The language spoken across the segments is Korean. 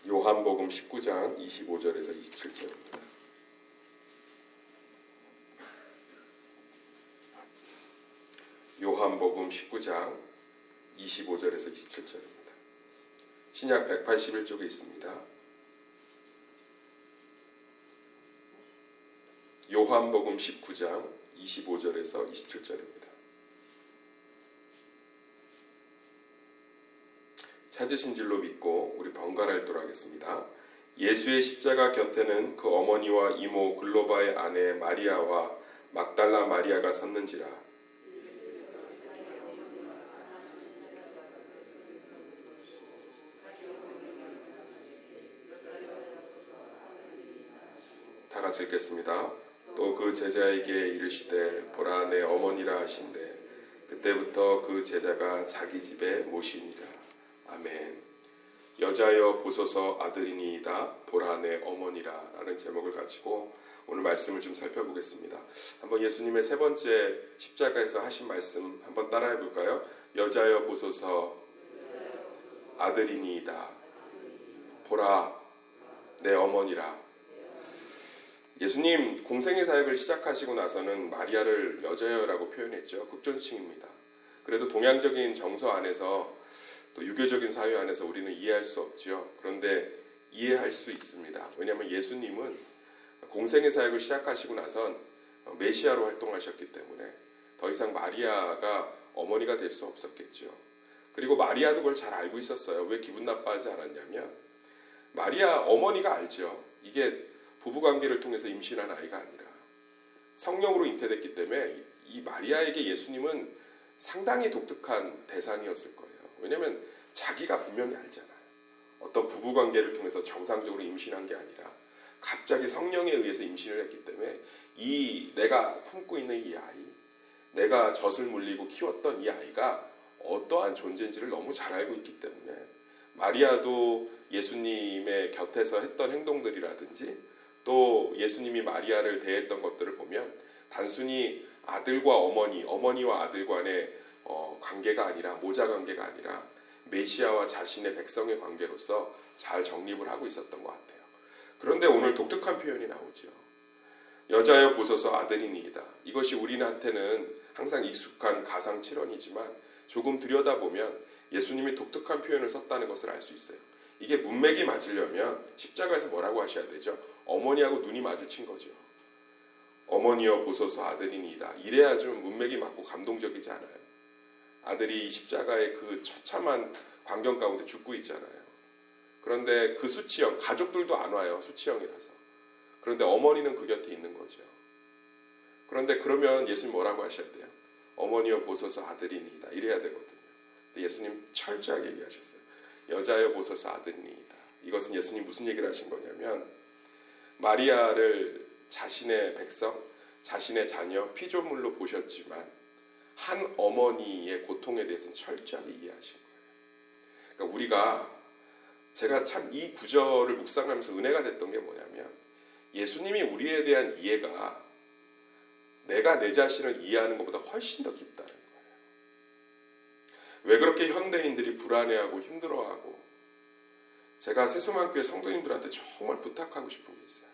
요한복음 19장 25절에서 27절입니다. 요한복음 19장 25절에서 27절입니다. 신약 181쪽에 있습니다. 요한복음 19장 25절에서 27절입니다. 찾으신 줄로 믿고 우리 번갈아 읽도록 하겠습니다. 예수의 십자가 곁에는 그 어머니와 이모 글로바의 아내 마리아와 막달라 마리아가 섰는지라. 다 같이 읽겠습니다. 또 그 제자에게 이르시되 보라 내 어머니라 하신대 그때부터 그 제자가 자기 집에 모시니라. 아멘. 여자여 보소서 아들이니이다 보라 내 어머니라 라는 제목을 가지고 오늘 말씀을 좀 살펴보겠습니다. 한번 예수님의 세 번째 십자가에서 하신 말씀 한번 따라해 볼까요? 여자여 보소서 아들이니이다 보라 내 어머니라. 예수님 공생의 사역을 시작하시고 나서는 마리아를 여자여라고 표현했죠. 극존칭입니다. 그래도 동양적인 정서 안에서 또 유교적인 사회 안에서 우리는 이해할 수 없죠. 그런데 이해할 수 있습니다. 왜냐하면 예수님은 공생의 사역을 시작하시고 나선 메시아로 활동하셨기 때문에 더 이상 마리아가 어머니가 될 수 없었겠죠. 그리고 마리아도 그걸 잘 알고 있었어요. 왜 기분 나빠하지 않았냐면 마리아 어머니가 알죠. 이게 부부관계를 통해서 임신한 아이가 아니라 성령으로 잉태됐기 때문에 이 마리아에게 예수님은 상당히 독특한 대상이었을 거예요. 왜냐하면 자기가 분명히 알잖아요. 어떤 부부관계를 통해서 정상적으로 임신한 게 아니라 갑자기 성령에 의해서 임신을 했기 때문에 이 내가 품고 있는 이 아이, 내가 젖을 물리고 키웠던 이 아이가 어떠한 존재인지를 너무 잘 알고 있기 때문에 마리아도 예수님의 곁에서 했던 행동들이라든지 또 예수님이 마리아를 대했던 것들을 보면 단순히 아들과 어머니와 아들 간의 관계가 아니라 모자 관계가 아니라 메시아와 자신의 백성의 관계로서 잘 정립을 하고 있었던 것 같아요. 그런데 오늘 독특한 표현이 나오죠. 여자여 보소서 아들이니이다. 이것이 우리한테는 항상 익숙한 가상칠언이지만 조금 들여다보면 예수님이 독특한 표현을 썼다는 것을 알 수 있어요. 이게 문맥이 맞으려면 십자가에서 뭐라고 하셔야 되죠? 어머니하고 눈이 마주친 거죠. 어머니여 보소서 아들이니이다. 이래야 좀 문맥이 맞고 감동적이지 않아요? 아들이 이 십자가의 그 처참한 광경 가운데 죽고 있잖아요. 그런데 그 수치형, 가족들도 안 와요. 수치형이라서. 그런데 어머니는 그 곁에 있는 거죠. 그런데 그러면 예수님 뭐라고 하셔야 돼요? 어머니여 보소서 아들이니이다. 이래야 되거든요. 근데 예수님 철저하게 얘기하셨어요. 여자여 보소서 아들이니이다. 이것은 예수님 무슨 얘기를 하신 거냐면 마리아를 자신의 백성, 자신의 자녀, 피조물로 보셨지만 한 어머니의 고통에 대해서는 철저하게 이해하신 거예요. 그러니까 우리가 제가 참 이 구절을 묵상하면서 은혜가 됐던 게 뭐냐면 예수님이 우리에 대한 이해가 내가 내 자신을 이해하는 것보다 훨씬 더 깊다는 거예요. 왜 그렇게 현대인들이 불안해하고 힘들어하고 제가 세수만교회 성도님들한테 정말 부탁하고 싶은 게 있어요.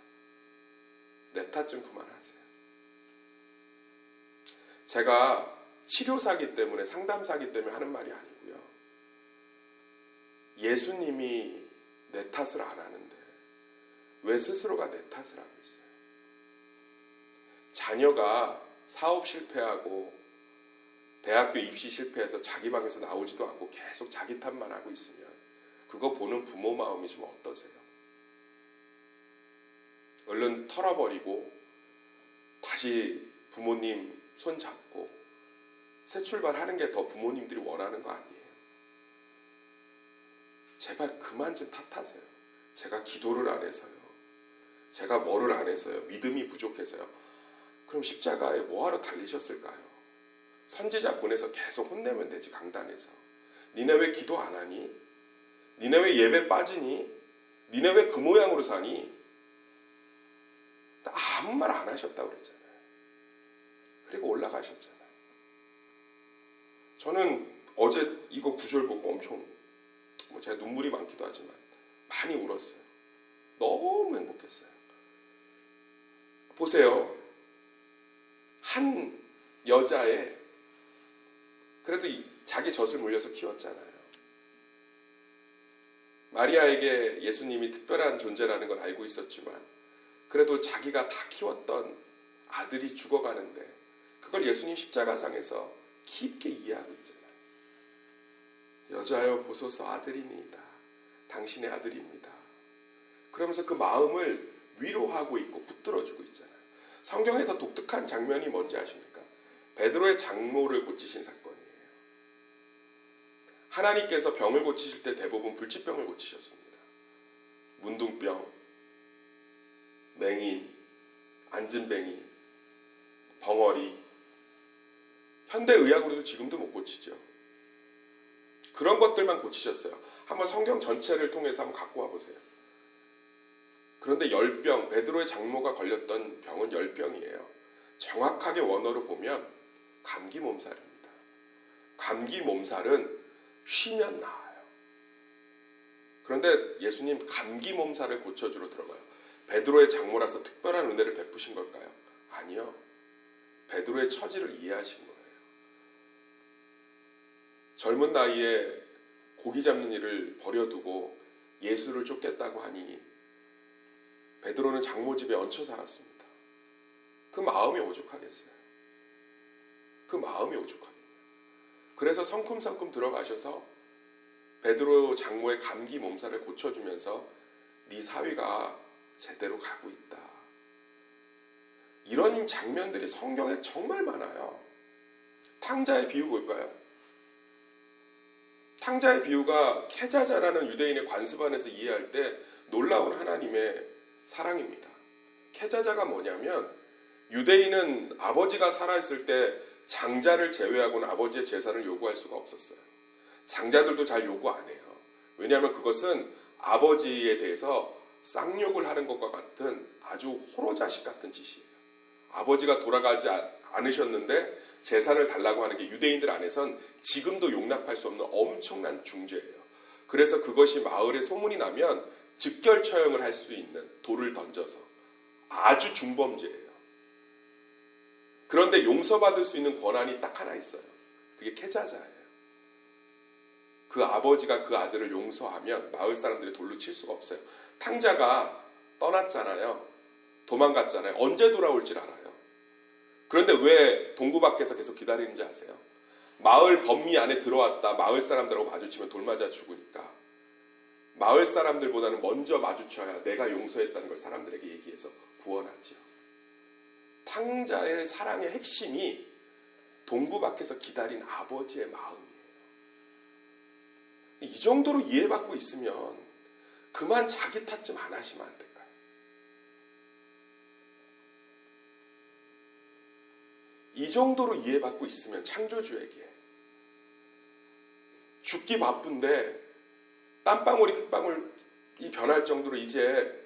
내 탓 좀 그만하세요. 제가 치료사기 때문에 상담사기 때문에 하는 말이 아니고요. 예수님이 내 탓을 안 하는데 왜 스스로가 내 탓을 하고 있어요? 자녀가 사업 실패하고 대학교 입시 실패해서 자기 방에서 나오지도 않고 계속 자기 탓만 하고 있으면 그거 보는 부모 마음이 좀 어떠세요? 얼른 털어버리고 다시 부모님 손 잡고 새 출발하는 게 더 부모님들이 원하는 거 아니에요? 제발 그만 좀 탓하세요. 제가 기도를 안 해서요. 제가 뭐를 안 해서요. 믿음이 부족해서요. 그럼 십자가에 뭐하러 달리셨을까요? 선지자 보내서 계속 혼내면 되지. 강단에서 니네 왜 기도 안 하니? 니네 왜 예배 빠지니? 니네 왜 그 모양으로 사니? 아무 말 안 하셨다고 그랬잖아요. 그리고 올라가셨잖아요. 저는 어제 이거 구절 보고 엄청 제가 눈물이 많기도 하지만 많이 울었어요. 너무 행복했어요. 보세요. 한 여자의 그래도 자기 젖을 물려서 키웠잖아요. 마리아에게 예수님이 특별한 존재라는 걸 알고 있었지만 그래도 자기가 다 키웠던 아들이 죽어가는데 그걸 예수님 십자가상에서 깊게 이해하고 있잖아요. 여자여 보소서 아들이니이다. 당신의 아들입니다. 그러면서 그 마음을 위로하고 있고 붙들어주고 있잖아요. 성경에 더 독특한 장면이 뭔지 아십니까? 베드로의 장모를 고치신 사건이에요. 하나님께서 병을 고치실 때 대부분 불치병을 고치셨습니다. 문둥병, 맹인, 안진뱅이, 벙어리. 현대의학으로도 지금도 못 고치죠. 그런 것들만 고치셨어요. 한번 성경 전체를 통해서 한번 갖고 와보세요. 그런데 열병, 베드로의 장모가 걸렸던 병은 열병이에요. 정확하게 원어로 보면 감기 몸살입니다. 감기 몸살은 쉬면 나아요. 그런데 예수님 감기 몸살을 고쳐주러 들어가요. 베드로의 장모라서 특별한 은혜를 베푸신 걸까요? 아니요. 베드로의 처지를 이해하신 거예요. 젊은 나이에 고기 잡는 일을 버려두고 예수를 쫓겠다고 하니 베드로는 장모 집에 얹혀 살았습니다. 그 마음이 오죽하겠어요. 그 마음이 오죽하겠어요. 그래서 성큼성큼 들어가셔서 베드로 장모의 감기 몸살을 고쳐주면서 네 사위가 제대로 가고 있다. 이런 장면들이 성경에 정말 많아요. 탕자의 비유 볼까요? 탕자의 비유가 케자자라는 유대인의 관습 안에서 이해할 때 놀라운 하나님의 사랑입니다. 케자자가 뭐냐면 유대인은 아버지가 살아있을 때 장자를 제외하고는 아버지의 제사를 요구할 수가 없었어요. 장자들도 잘 요구 안 해요. 왜냐하면 그것은 아버지에 대해서 쌍욕을 하는 것과 같은 아주 호로자식 같은 짓이에요. 아버지가 돌아가지 않으셨는데 재산을 달라고 하는 게 유대인들 안에선 지금도 용납할 수 없는 엄청난 중죄예요. 그래서 그것이 마을에 소문이 나면 즉결 처형을 할 수 있는 돌을 던져서 아주 중범죄예요. 그런데 용서받을 수 있는 권한이 딱 하나 있어요. 그게 케자자예요. 그 아버지가 그 아들을 용서하면 마을 사람들이 돌로 칠 수가 없어요. 탕자가 떠났잖아요. 도망갔잖아요. 언제 돌아올지 알아요. 그런데 왜 동구 밖에서 계속 기다리는지 아세요? 마을 범위 안에 들어왔다 마을 사람들하고 마주치면 돌 맞아 죽으니까 마을 사람들보다는 먼저 마주쳐야 내가 용서했다는 걸 사람들에게 얘기해서 구원하죠. 탕자의 사랑의 핵심이 동구 밖에서 기다린 아버지의 마음이에요. 이 정도로 이해받고 있으면 그만 자기 탓 좀 안 하시면 안 될까요? 이 정도로 이해받고 있으면 창조주에게 죽기 바쁜데 땀방울이 핏방울이 변할 정도로 이제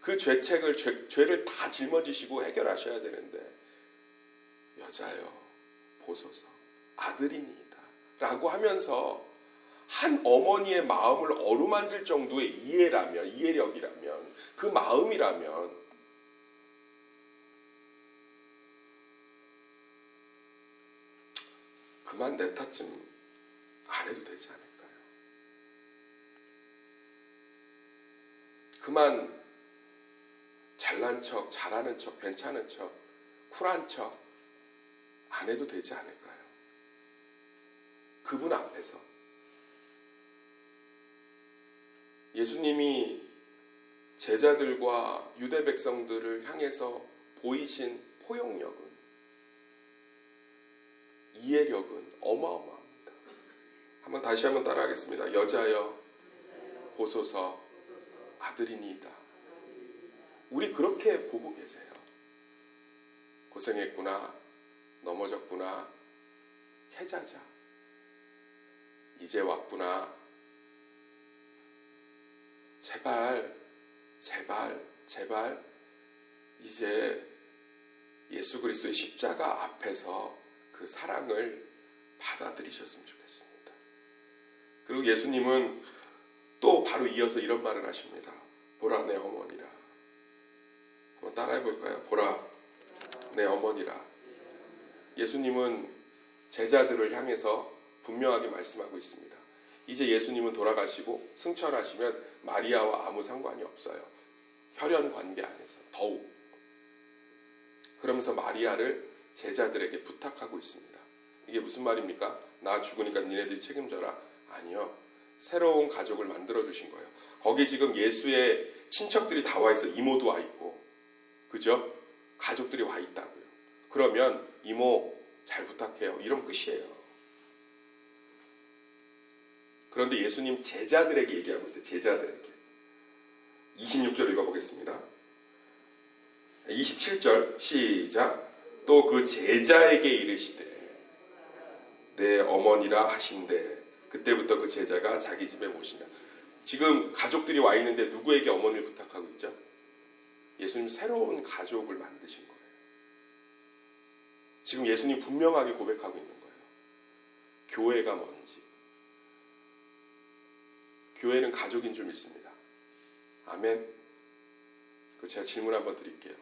그 죄를 다 짊어지시고 해결하셔야 되는데 여자여 보소서 아들이니이다 라고 하면서 한 어머니의 마음을 어루만질 정도의 이해력이라면 그 마음이라면 그만 내 탓 좀 안 해도 되지 않을까요? 그만 잘난 척, 잘하는 척, 괜찮은 척, 쿨한 척 안 해도 되지 않을까요? 그분 앞에서 예수님이 제자들과 유대 백성들을 향해서 보이신 포용력은 이해력은 어마어마합니다. 다시 한번 따라하겠습니다. 여자여 보소서 아들이니이다. 우리 그렇게 보고 계세요. 고생했구나. 넘어졌구나. 해자자. 이제 왔구나. 제발 이제 예수 그리스도의 십자가 앞에서 그 사랑을 받아들이셨으면 좋겠습니다. 그리고 예수님은 또 바로 이어서 이런 말을 하십니다. 보라 내 어머니라. 한번 따라해 볼까요? 보라 내 어머니라. 예수님은 제자들을 향해서 분명하게 말씀하고 있습니다. 이제 예수님은 돌아가시고 승천하시면 마리아와 아무 상관이 없어요. 혈연 관계 안에서 더욱. 그러면서 마리아를 제자들에게 부탁하고 있습니다. 이게 무슨 말입니까? 나 죽으니까 니네들이 책임져라. 아니요. 새로운 가족을 만들어주신 거예요. 거기 지금 예수의 친척들이 다 와 있어요. 이모도 와 있고. 그죠? 가족들이 와 있다고요. 그러면 이모 잘 부탁해요. 이런 끝이에요. 그런데 예수님 제자들에게 얘기하고 있어요. 제자들에게. 26절 읽어보겠습니다. 27절 시작. 또 그 제자에게 이르시되 내 어머니라 하신대. 그때부터 그 제자가 자기 집에 모시며. 지금 가족들이 와 있는데 누구에게 어머니를 부탁하고 있죠? 예수님 새로운 가족을 만드신 거예요. 지금 예수님 분명하게 고백하고 있는 거예요. 교회가 뭔지. 교회는 가족인 줄 믿습니다. 아멘. 그 제가 질문 한번 드릴게요.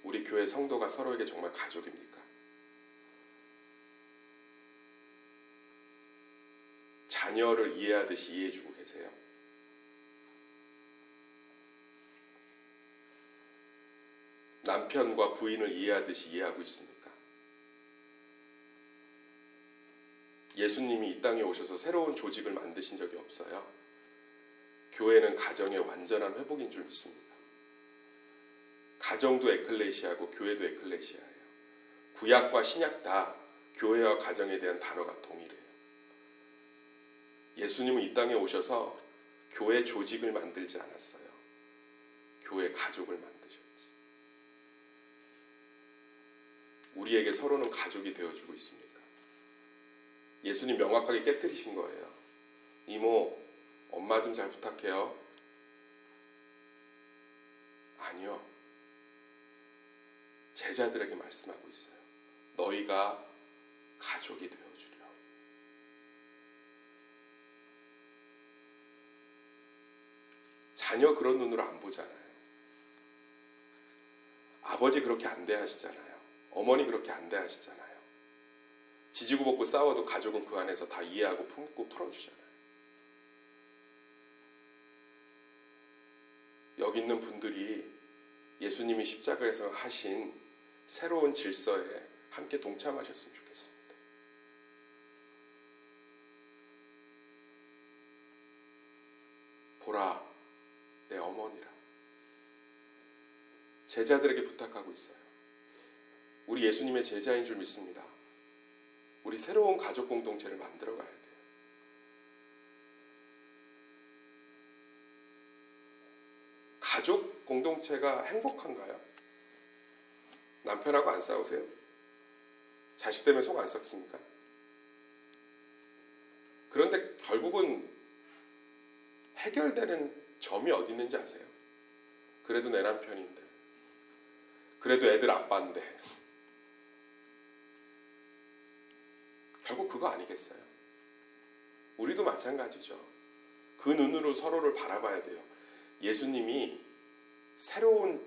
우리 교회 성도가 서로에게 정말 가족입니까? 자녀를 이해하듯이 이해해주고 계세요? 남편과 부인을 이해하듯이 이해하고 있습니까? 예수님이 이 땅에 오셔서 새로운 조직을 만드신 적이 없어요. 교회는 가정의 완전한 회복인 줄 믿습니다. 가정도 에클레시아고 교회도 에클레시아예요. 구약과 신약 다 교회와 가정에 대한 단어가 동일해요. 예수님은 이 땅에 오셔서 교회 조직을 만들지 않았어요. 교회 가족을 만드셨지. 우리에게 서로는 가족이 되어주고 있습니까? 예수님 명확하게 깨뜨리신 거예요. 이모, 엄마 좀 잘 부탁해요. 아니요. 제자들에게 말씀하고 있어요. 너희가 가족이 되어주려. 자녀 그런 눈으로 안 보잖아요. 아버지 그렇게 안 대하시잖아요. 어머니 그렇게 안 대하시잖아요. 지지고 볶고 싸워도 가족은 그 안에서 다 이해하고 품고 풀어주잖아요. 여기 있는 분들이 예수님이 십자가에서 하신 새로운 질서에 함께 동참하셨으면 좋겠습니다. 보라, 내 어머니라. 제자들에게 부탁하고 있어요. 우리 예수님의 제자인 줄 믿습니다. 우리 새로운 가족 공동체를 만들어 가야 돼요. 가족 공동체가 행복한가요? 남편하고 안 싸우세요? 자식 때문에 속 안 썩습니까? 그런데 결국은 해결되는 점이 어디 있는지 아세요? 그래도 내 남편인데, 그래도 애들 아빠인데, 결국 그거 아니겠어요? 우리도 마찬가지죠. 그 눈으로 서로를 바라봐야 돼요. 예수님이 새로운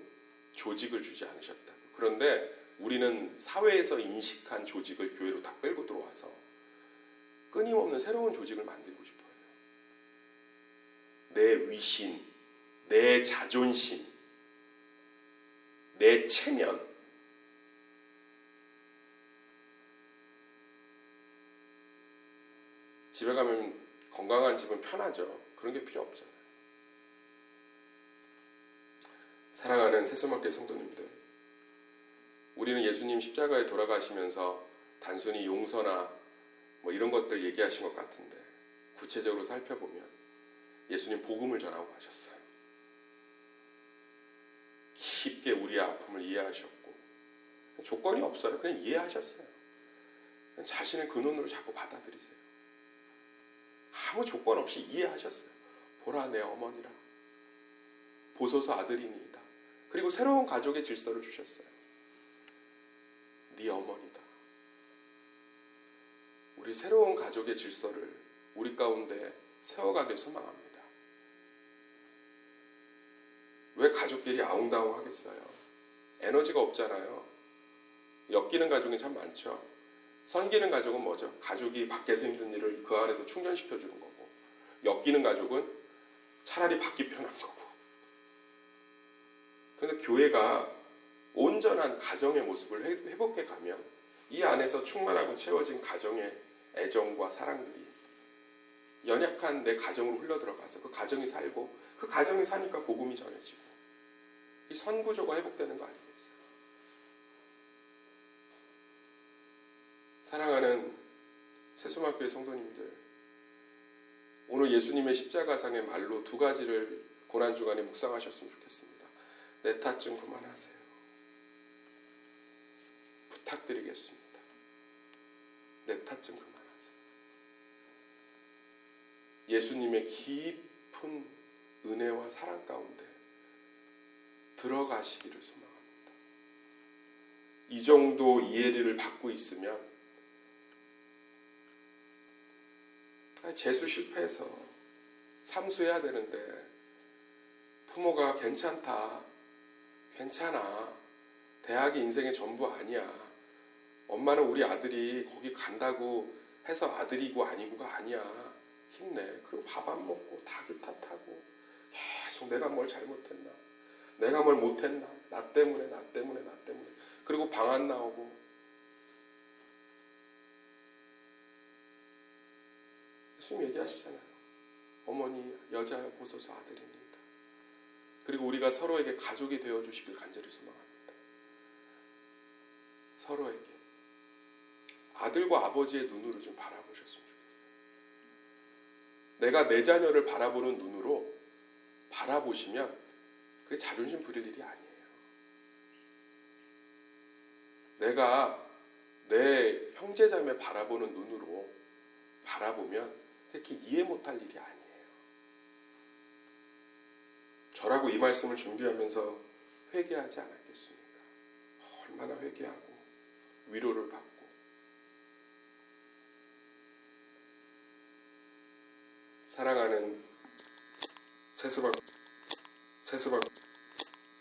조직을 주지 않으셨다고. 그런데 우리는 사회에서 인식한 조직을 교회로 다 끌고 들어와서 끊임없는 새로운 조직을 만들고 싶어요. 내 위신, 내 자존심, 내 체면, 집에 가면 건강한 집은 편하죠. 그런 게 필요 없잖아요. 사랑하는 새소망교회 성도님들, 우리는 예수님 십자가에 돌아가시면서 단순히 용서나 뭐 이런 것들 얘기하신 것 같은데, 구체적으로 살펴보면 예수님 복음을 전하고 가셨어요. 깊게 우리의 아픔을 이해하셨고, 조건이 없어요. 그냥 이해하셨어요. 그냥 자신의 근원으로 자꾸 받아들이세요. 아무 조건 없이 이해하셨어요. 보라 내 어머니라. 보소서 아들이니이다. 그리고 새로운 가족의 질서를 주셨어요. 네 어머니다. 우리 새로운 가족의 질서를 우리 가운데 세워가길 소망합니다. 왜 가족끼리 아웅다웅 하겠어요? 에너지가 없잖아요. 엮이는 가족이 참 많죠. 섬기는 가족은 뭐죠? 가족이 밖에서 힘든 일을 그 안에서 충전시켜 주는 거고, 엮이는 가족은 차라리 받기 편한 거고. 그런데 교회가 온전한 가정의 모습을 회복해 가면 이 안에서 충만하고 채워진 가정의 애정과 사랑들이 연약한 내 가정으로 흘러들어가서 그 가정이 살고, 그 가정이 사니까 복음이 전해지고, 이 선구조가 회복되는 거 아니겠어요? 사랑하는 세수만교회 성도님들, 오늘 예수님의 십자가상의 말로 두 가지를 고난주간에 묵상하셨으면 좋겠습니다. 내 탓 좀 그만하세요. 부탁드리겠습니다. 내 탓 좀 그만하세요. 예수님의 깊은 은혜와 사랑 가운데 들어가시기를 소망합니다. 이 정도 이해를 받고 있으면 재수 실패해서 삼수해야 되는데 부모가 괜찮다, 괜찮아, 대학이 인생의 전부 아니야, 엄마는 우리 아들이 거기 간다고 해서 아들이고 아니고가 아니야, 힘내, 그리고 밥 안 먹고 닭이 탓하고 계속 내가 뭘 잘못했나, 내가 뭘 못했나, 나 때문에 그리고 방 안 나오고. 예수님 얘기하시잖아요. 어머니 여자 보소서 아들입니다. 그리고 우리가 서로에게 가족이 되어주시길 간절히 소망합니다. 서로에게 아들과 아버지의 눈으로 좀 바라보셨으면 좋겠어요. 내가 내 자녀를 바라보는 눈으로 바라보시면 그게 자존심 부릴 일이 아니에요. 내가 내 형제자매 바라보는 눈으로 바라보면 그렇게 이해 못할 일이 아니에요. 저라고 이 말씀을 준비하면서 회개하지 않았겠습니까? 얼마나 회개하고 위로를 받고. 사랑하는 세수박